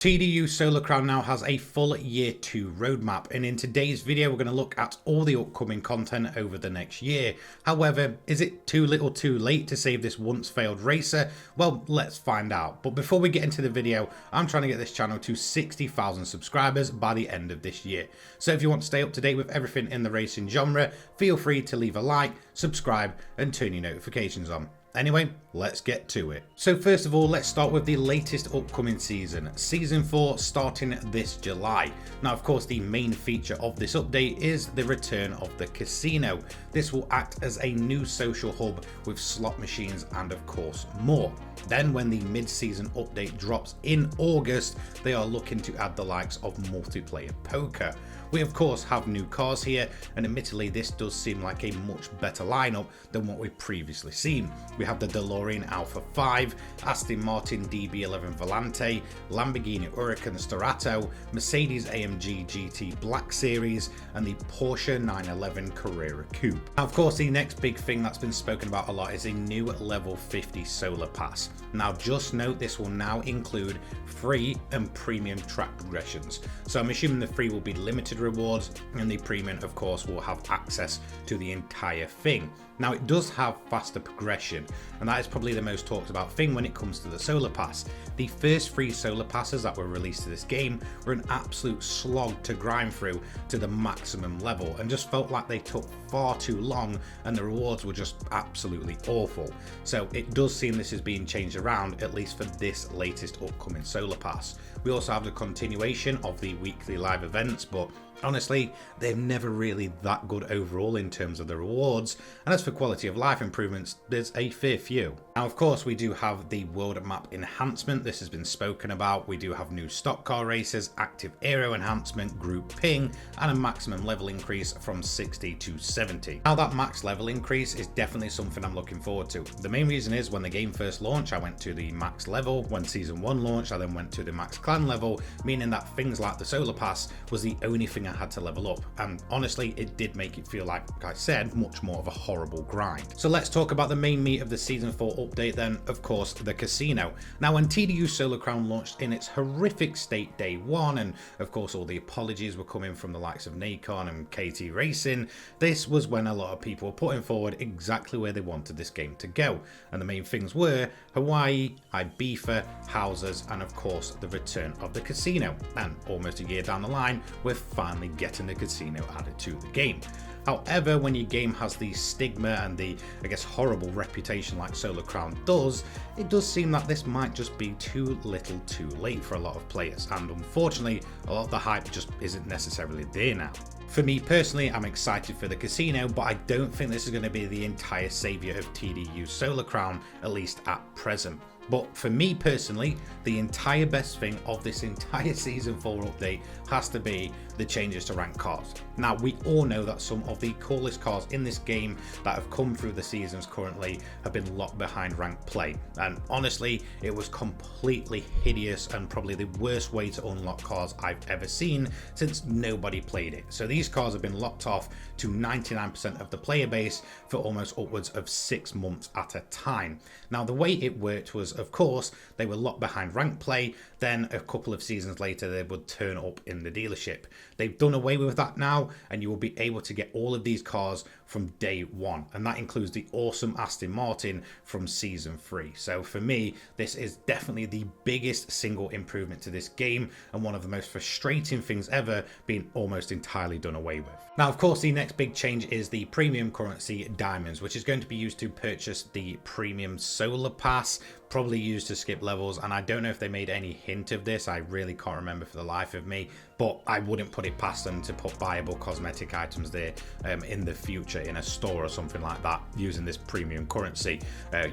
TDU Solar Crown now has a full year 2 roadmap, and in today's video we're going to look at all the upcoming content over the next year. However, is it too little too late to save this once failed racer? Well, let's find out. But before we get into the video, I'm trying to get this channel to 60,000 subscribers by the end of this year. So if you want to stay up to date with everything in the racing genre, feel free to leave a like, subscribe and turn your notifications on. Anyway, let's get to it. So first of all, let's start with the latest upcoming season. Season 4 starting this July. Now, of course, the main feature of this update is the return of the casino. This will act as a new social hub with slot machines and of course more. Then when the mid-season update drops in August, they are looking to add the likes of multiplayer poker. We of course have new cars here, and admittedly this does seem like a much better lineup than what we've previously seen. We have the DeLorean Alpha 5, Aston Martin DB11 Volante, Lamborghini Huracan Starato, Mercedes AMG GT Black Series and the Porsche 911 Carrera Coupe. Now of course the next big thing that's been spoken about a lot is a new level 50 solar pass. Now just note this will now include free and premium track progressions. So I'm assuming the free will be limited rewards and the premium of course will have access to the entire thing. Now it does have faster progression, and that is probably the most talked about thing when it comes to the solar pass. The first 3 solar passes that were released to this game were an absolute slog to grind through to the maximum level and just felt like they took far too long and the rewards were just absolutely awful. So it does seem this is being changed around, at least for this latest upcoming solar pass. We also have the continuation of the weekly live events, but honestly, they're never really that good overall in terms of the rewards, and as for quality of life improvements, there's a fair few. Now of course we do have the world map enhancement, this has been spoken about. We do have new stock car races, active aero enhancement, group ping, and a maximum level increase from 60 to 70. Now that max level increase is definitely something I'm looking forward to. The main reason is when the game first launched I went to the max level, when season 1 launched I then went to the max clan level, meaning that things like the solar pass was the only thing I had to level up, and honestly it did make it feel like I said much more of a horrible grind. So let's talk about the main meat of the season 4 update then, of course the casino. Now when TDU Solar Crown launched in its horrific state day 1, and of course all the apologies were coming from the likes of Nacon and KT Racing, this was when a lot of people were putting forward exactly where they wanted this game to go, and the main things were Hawaii, Ibiza, houses and of course the return of the casino. And almost a year down the line we're finally getting the casino added to the game. However, when your game has the stigma and the, I guess, horrible reputation like Solar Crown does, it does seem that this might just be too little too late for a lot of players, and unfortunately a lot of the hype just isn't necessarily there now. For me personally, I'm excited for the casino, but I don't think this is going to be the entire saviour of TDU Solar Crown, at least at present. But for me personally, the entire best thing of this entire Season 4 update has to be the changes to ranked cars. Now, we all know that some of the coolest cars in this game that have come through the seasons currently have been locked behind ranked play. And honestly, it was completely hideous and probably the worst way to unlock cars I've ever seen since nobody played it. So these cars have been locked off to 99% of the player base for almost upwards of 6 months at a time. Now, the way it worked was, of course, they were locked behind ranked play, then a couple of seasons later they would turn up in the dealership. They've done away with that now, and you will be able to get all of these cars from day 1, and that includes the awesome Aston Martin from season 3. So for me, this is definitely the biggest single improvement to this game, and one of the most frustrating things ever being almost entirely done away with. Now of course the next big change is the premium currency diamonds, which is going to be used to purchase the premium solar pass, probably used to skip levels, and I don't know if they made any hint of this, I really can't remember for the life of me, but I wouldn't put it past them to put buyable cosmetic items there in the future in a store or something like that using this premium currency.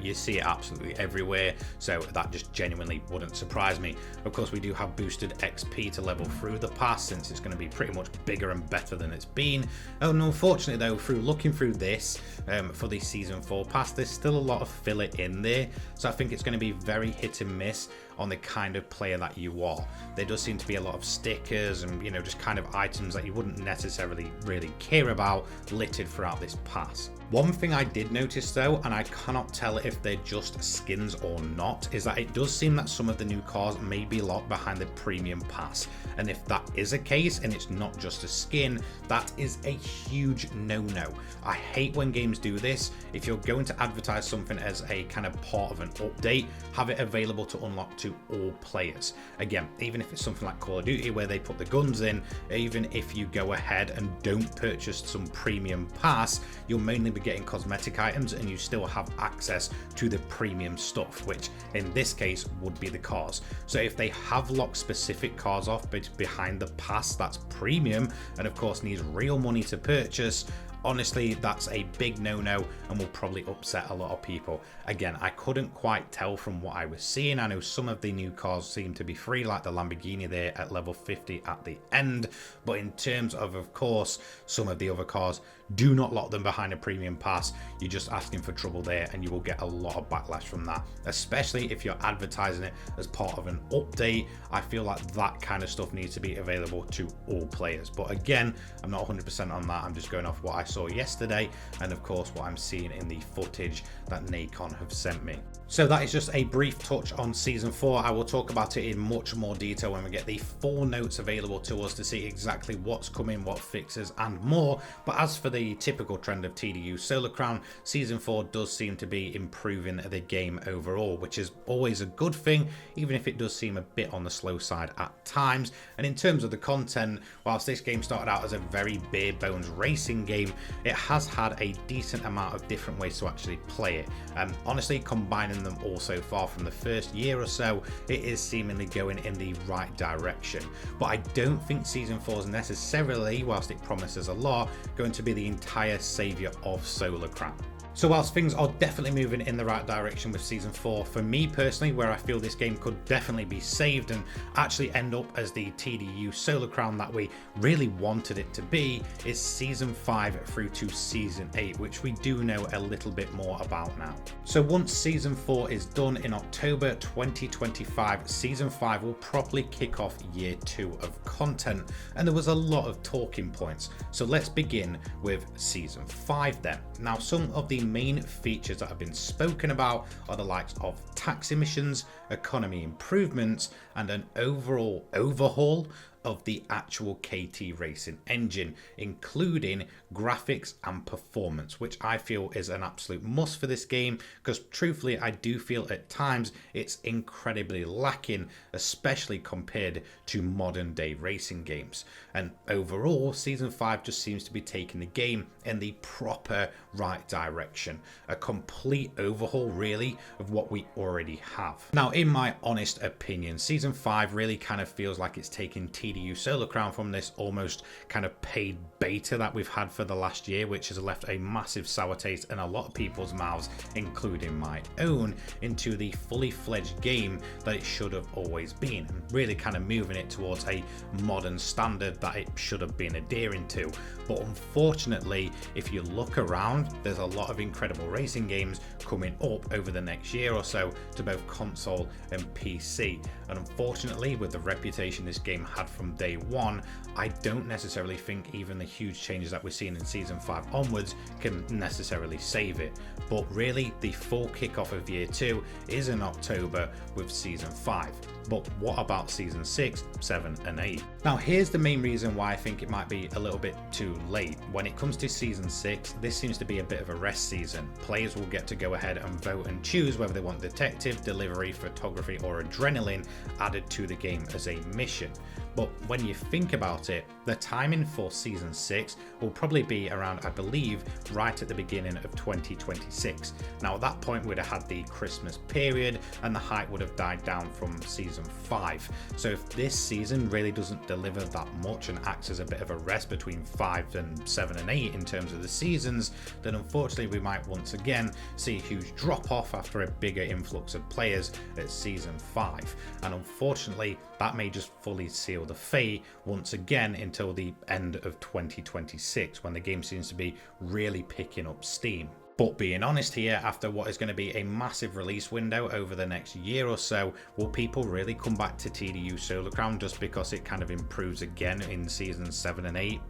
You see it absolutely everywhere, so that just genuinely wouldn't surprise me. Of course we do have boosted XP to level through the pass, since it's going to be pretty much bigger and better than it's been. And unfortunately though, through looking through this for the season 4 pass, there's still a lot of filler in there, so I think it's going to be very hit and miss on the kind of player that you are. There does seem to be a lot of stickers and, you know, just kind of items that you wouldn't necessarily really care about littered throughout this pass. One thing I did notice though, and I cannot tell if they're just skins or not, is that it does seem that some of the new cars may be locked behind the premium pass. And if that is a case and it's not just a skin, that is a huge no-no. I hate when games do this. If you're going to advertise something as a kind of part of an update, have it available to unlock to all players. Again, even if it's something like Call of Duty where they put the guns in, even if you go ahead and don't purchase some premium pass, you'll mainly be getting cosmetic items and you still have access to the premium stuff, which in this case would be the cars. So if they have locked specific cars off behind the pass that's premium and of course needs real money to purchase, honestly, that's a big no-no and will probably upset a lot of people. Again, I couldn't quite tell from what I was seeing. I know some of the new cars seem to be free, like the Lamborghini there at level 50 at the end. But in terms of course, some of the other cars, do not lock them behind a premium pass. You're just asking for trouble there and you will get a lot of backlash from that, especially if you're advertising it as part of an update. I feel like that kind of stuff needs to be available to all players. But again, I'm not 100% on that. I'm just going off what I saw yesterday and of course what I'm seeing in the footage that Nacon have sent me. So that is just a brief touch on Season 4. I will talk about it in much more detail when we get the full notes available to us to see exactly what's coming, what fixes and more. But as for the typical trend of TDU Solar Crown, Season 4 does seem to be improving the game overall, which is always a good thing, even if it does seem a bit on the slow side at times. And in terms of the content, whilst this game started out as a very bare bones racing game, it has had a decent amount of different ways to actually play it. Honestly, combining them all so far from the first year or so, it is seemingly going in the right direction. But I don't think Season 4 is necessarily, whilst it promises a lot, going to be the entire saviour of Solar Crown. So whilst things are definitely moving in the right direction with Season 4, for me personally, where I feel this game could definitely be saved and actually end up as the TDU Solar Crown that we really wanted it to be, is Season 5 through to Season 8, which we do know a little bit more about now. So once Season 4 is done in October 2025, Season 5 will properly kick off Year 2 of content, and there was a lot of talking points. So let's begin with Season 5 then. Now, some of the main features that have been spoken about are the likes of tax emissions, economy improvements, and an overall overhaul of the actual KT racing engine, including graphics and performance, which I feel is an absolute must for this game, because truthfully I do feel at times it's incredibly lacking, especially compared to modern day racing games. And overall, Season 5 just seems to be taking the game in the proper right direction, a complete overhaul really of what we already have. Now, in my honest opinion, Season 5 really kind of feels like it's taking TDU Solar Crown from this almost kind of paid beta that we've had for the last year, which has left a massive sour taste in a lot of people's mouths, including my own, into the fully fledged game that it should have always been, and really kind of moving it towards a modern standard that it should have been adhering to. But unfortunately, if you look around, there's a lot of incredible racing games coming up over the next year or so to both console and PC. And unfortunately, with the reputation this game had from day one, I don't necessarily think even the huge changes that we're seeing in Season 5 onwards can necessarily save it. But really, the full kickoff of Year 2 is in October with Season 5. But what about Season 6, 7 and 8? Now here's the main reason why I think it might be a little bit too late. When it comes to Season 6, this seems to be a bit of a rest season. Players will get to go ahead and vote and choose whether they want detective, delivery, photography or adrenaline added to the game as a mission. But when you think about it, the timing for Season 6 will probably be around, I believe, right at the beginning of 2026. Now at that point we'd have had the Christmas period and the hype would have died down from Season 5. So if this season really doesn't deliver that much and acts as a bit of a rest between 5 and 7 and 8 in terms of the seasons, then unfortunately we might once again see a huge drop off after a bigger influx of players at Season 5. And unfortunately that may just fully seal the fate once again until the end of 2026, when the game seems to be really picking up steam. But being honest here, after what is going to be a massive release window over the next year or so, will people really come back to TDU Solar Crown just because it kind of improves again in Season 7 and 8?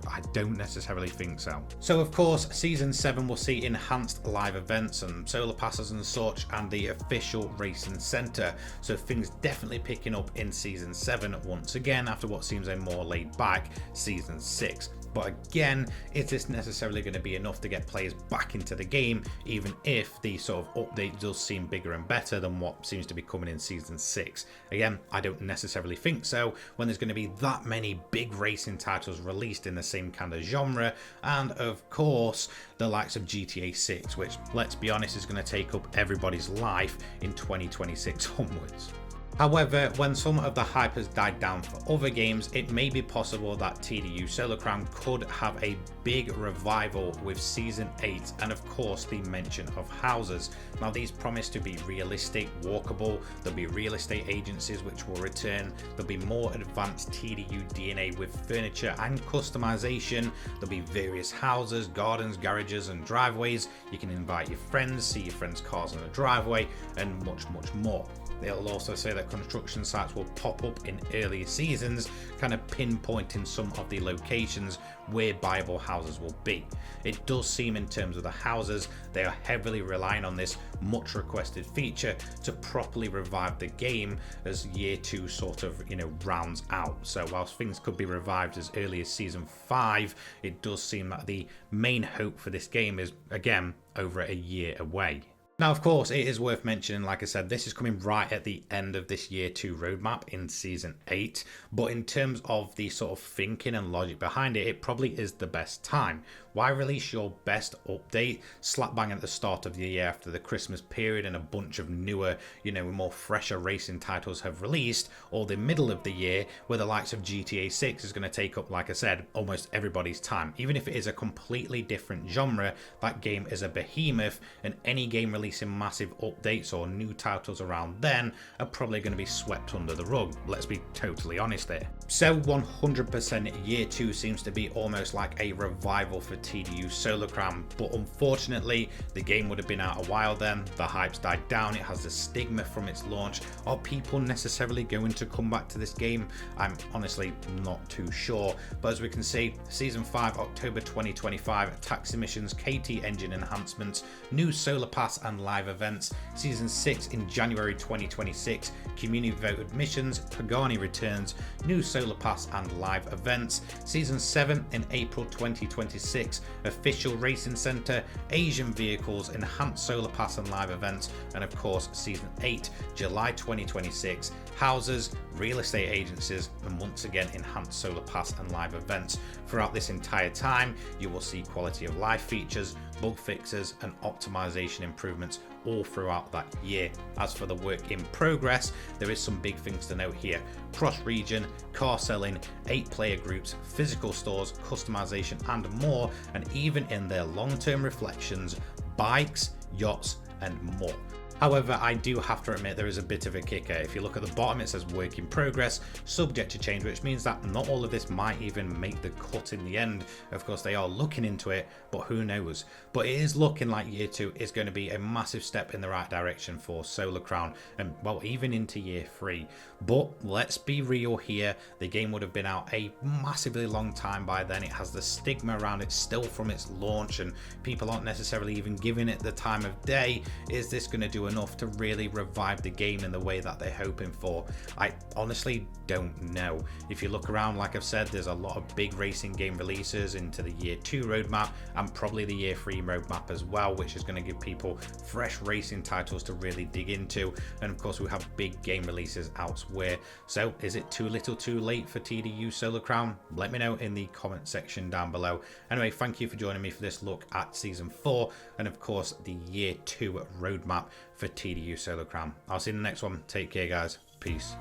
I don't necessarily think so. So of course, Season 7 will see enhanced live events and solar passes and such, and the official racing centre. So things definitely picking up in Season 7 once again after what seems a more laid back Season 6. But again, is this necessarily going to be enough to get players back into the game, even if the sort of update does seem bigger and better than what seems to be coming in Season 6? Again, I don't necessarily think so, when there's going to be that many big racing titles released in the same kind of genre, and of course, the likes of GTA 6, which, let's be honest, is going to take up everybody's life in 2026 onwards. However, when some of the hype has died down for other games, it may be possible that TDU Solar Crown could have a big revival with Season 8 and of course the mention of houses. Now these promise to be realistic, walkable, there'll be real estate agencies which will return, there'll be more advanced TDU DNA with furniture and customization, there'll be various houses, gardens, garages and driveways, you can invite your friends, see your friends' cars on the driveway and much more. They'll also say that construction sites will pop up in earlier seasons, kind of pinpointing some of the locations where viable houses will be. It does seem in terms of the houses, they are heavily relying on this much requested feature to properly revive the game as year 2 sort of, rounds out. So whilst things could be revived as early as Season 5, it does seem that the main hope for this game is, again, over a year away. Now, of course, it is worth mentioning, like I said, this is coming right at the end of this year 2 roadmap in Season 8, but in terms of the sort of thinking and logic behind it, it probably is the best time. Why release your best update slap bang at the start of the year after the Christmas period and a bunch of newer, more fresher racing titles have released, or the middle of the year where the likes of GTA 6 is going to take up, like I said, almost everybody's time. Even if it is a completely different genre, that game is a behemoth, and any game releasing massive updates or new titles around then are probably going to be swept under the rug. Let's be totally honest there. So 100% year 2 seems to be almost like a revival for TDU Solar Crown, but unfortunately the game would have been out a while then, the hype's died down, it has the stigma from its launch. Are people necessarily going to come back to this game? I'm honestly not too sure, but as we can see, Season 5 October 2025, taxi missions, KT engine enhancements, new solar pass and live events. Season 6 in January 2026, community voted missions, Pagani returns, new solar pass and live events. Season 7 in April 2026, official racing centre, Asian vehicles, enhanced solar pass and live events, and of course Season 8 July 2026, houses, real estate agencies, and once again enhanced solar pass and live events. Throughout this entire time, you will see quality of life features, bug fixes and optimization improvements all throughout that year. As for the work in progress, there is some big things to note here. Cross-region, car selling, 8-player groups, physical stores, customization and more, and even in their long-term reflections, bikes, yachts and more. However, I do have to admit there is a bit of a kicker. If you look at the bottom, it says work in progress, subject to change, which means that not all of this might even make the cut in the end. Of course, they are looking into it, but who knows? But it is looking like year 2 is going to be a massive step in the right direction for Solar Crown, and well, even into year 3. But let's be real here, the game would have been out a massively long time by then. It has the stigma around it still from its launch, and people aren't necessarily even giving it the time of day. Is this going to do enough to really revive the game in the way that they're hoping for? I honestly don't know. If you look around, like I've said, there's a lot of big racing game releases into the year 2 roadmap and probably the year 3 roadmap as well, which is going to give people fresh racing titles to really dig into. And of course we have big game releases elsewhere. So is it too little too late for TDU Solar Crown? Let me know in the comment section down below. Anyway, thank you for joining me for this look at Season 4 and of course the year 2 roadmap for TDU Solar Crown. I'll see you in the next one. Take care guys. Peace.